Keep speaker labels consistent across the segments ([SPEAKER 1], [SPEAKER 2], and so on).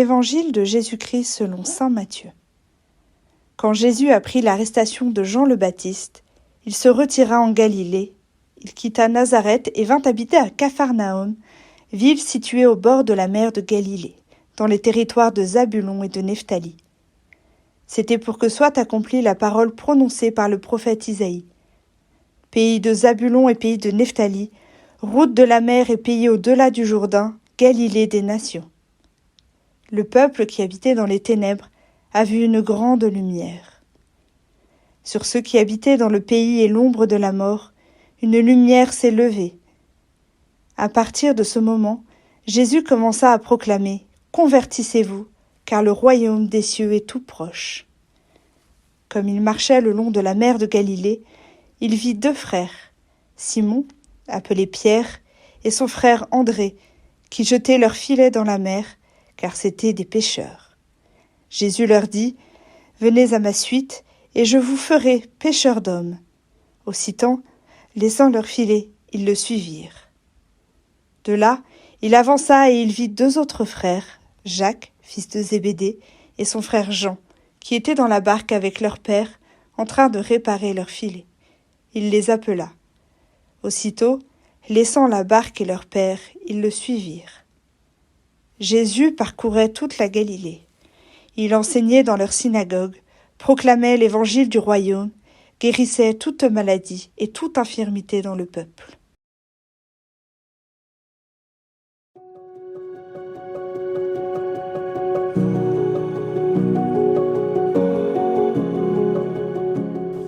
[SPEAKER 1] Évangile de Jésus-Christ selon saint Matthieu. Quand Jésus apprit l'arrestation de Jean le Baptiste, il se retira en Galilée. Il quitta Nazareth et vint habiter à Capharnaüm, ville située au bord de la mer de Galilée, dans les territoires de Zabulon et de Nephtali. C'était pour que soit accomplie la parole prononcée par le prophète Isaïe. Pays de Zabulon et pays de Nephtali, route de la mer et pays au-delà du Jourdain, Galilée des nations. Le peuple qui habitait dans les ténèbres a vu une grande lumière. Sur ceux qui habitaient dans le pays et l'ombre de la mort, une lumière s'est levée. À partir de ce moment, Jésus commença à proclamer « Convertissez-vous, car le royaume des cieux est tout proche ». Comme il marchait le long de la mer de Galilée, il vit deux frères, Simon, appelé Pierre, et son frère André, qui jetaient leurs filets dans la mer, car c'étaient des pêcheurs. Jésus leur dit « Venez à ma suite, et je vous ferai pêcheurs d'hommes. » Aussitôt, laissant leurs filets, ils le suivirent. De là, il avança et il vit deux autres frères, Jacques, fils de Zébédée, et son frère Jean, qui étaient dans la barque avec leur père, en train de réparer leurs filets. Il les appela. Aussitôt, laissant la barque et leur père, ils le suivirent. Jésus parcourait toute la Galilée. Il enseignait dans leurs synagogues, proclamait l'évangile du royaume, guérissait toute maladie et toute infirmité dans le peuple.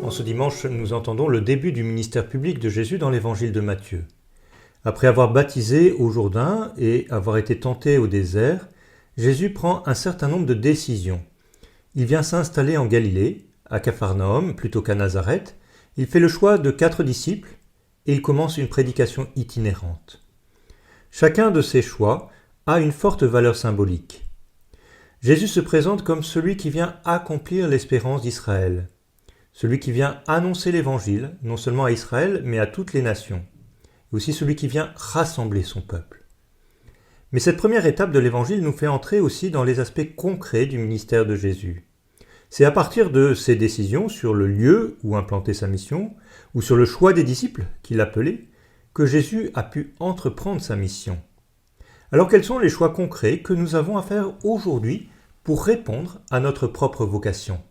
[SPEAKER 2] En ce dimanche, nous entendons le début du ministère public de Jésus dans l'évangile de Matthieu. Après avoir baptisé au Jourdain et avoir été tenté au désert, Jésus prend un certain nombre de décisions. Il vient s'installer en Galilée, à Capharnaüm plutôt qu'à Nazareth. Il fait le choix de 4 disciples et il commence une prédication itinérante. Chacun de ces choix a une forte valeur symbolique. Jésus se présente comme celui qui vient accomplir l'espérance d'Israël, celui qui vient annoncer l'évangile, non seulement à Israël, mais à toutes les nations, et aussi celui qui vient rassembler son peuple. Mais cette première étape de l'évangile nous fait entrer aussi dans les aspects concrets du ministère de Jésus. C'est à partir de ses décisions sur le lieu où implanter sa mission, ou sur le choix des disciples qu'il appelait, que Jésus a pu entreprendre sa mission. Alors quels sont les choix concrets que nous avons à faire aujourd'hui pour répondre à notre propre vocation ?